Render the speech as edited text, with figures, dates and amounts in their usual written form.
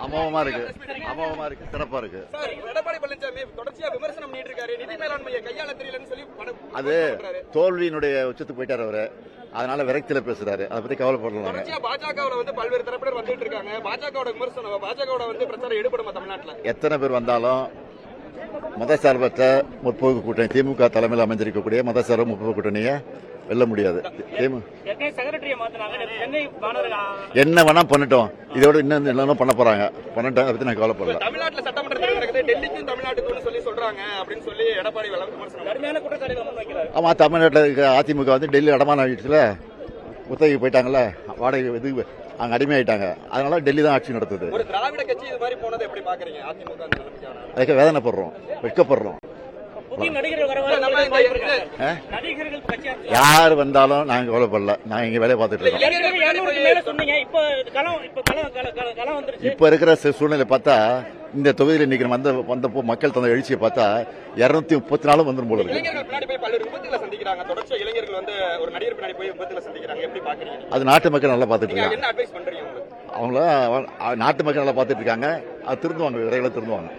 அமோகமா இருக்கு, சிறப்பா இருக்கு. எடப்பாடி பழனிசாமி தொடர்ச்சியா விமர்சனம் பண்ணிட்டு இருக்காரு, நிதி மேலாண்மையை கையாள தெரியலன்னு சொல்லி. அது தோல்வியினுடைய உச்சத்துக்கு போயிட்டாரு அவரு, அதனால விரக்தியில பேசுறாரு. அதை பத்தி கவலைப்படலாம். பாஜகவுல வந்து பல்வேறு தரப்பினர் வந்துட்டு இருக்காங்க. பாஜகவோட விமர்சனம், பாஜகவோட வந்து பிரச்சாரம் ஈடுபடுமா தமிழ்நாட்டுல? எத்தனை பேர் வந்தாலும் மதசார்பற்ற முற்போக்கு கூட்டணி திமுக தலைமையில் அமைஞ்சிருக்கக்கூடிய மதசார்பு முற்போக்கு கூட்டணியை வெல்ல முடியாது. என்ன வேணா பண்ணட்டும், இதோட இன்னும் பண்ண போறாங்க, பண்ணட்டும். அதை பத்தி நான் கவலைப்படல. தமிழ்நாட்டில் சட்டமன்ற தேர்தல் நடக்குது, டெல்லிக்கும் தமிழ்நாட்டுக்கும் சொல்லி சொல்றாங்க அப்படின்னு சொல்லி எடப்பாடி ஆமா, தமிழ்நாட்டில் இருக்க அதிமுக வந்து டெல்லி அடமான ஆயிடுச்சுல, குத்தகைக்கு போயிட்டாங்கல்ல, வாடகை இது அங்க அடிமையாயிட்டாங்க. அதனால டெல்லி தான் ஆட்சி நடத்துது. ஒரு திராவிட கட்சி இது மாதிரி போனதை எப்படி பாக்குறீங்க? அதிமுக அதுக்கு வேதனைப்படுறோம், வெட்கப்படுறோம். யார் வந்தாலும் நாங்க கவலைப்படல, நாங்க இங்க வேலையை பார்த்துட்டு இருக்கோம். இப்ப இருக்கிற சூழ்நிலை பார்த்தா, இந்த தொகுதியில் இன்னைக்கு வந்த மக்கள் தந்த எழுச்சியை பார்த்தா 234 வந்துடும் போல இருக்கு. அது நாட்டு மக்கள் நல்லா பார்த்துட்டு இருக்காங்க. அவங்கள நாட்டு மக்கள் நல்லா பார்த்துட்டு இருக்காங்க. அது திருந்துவாங்க, விரைவில் திருந்துவாங்க.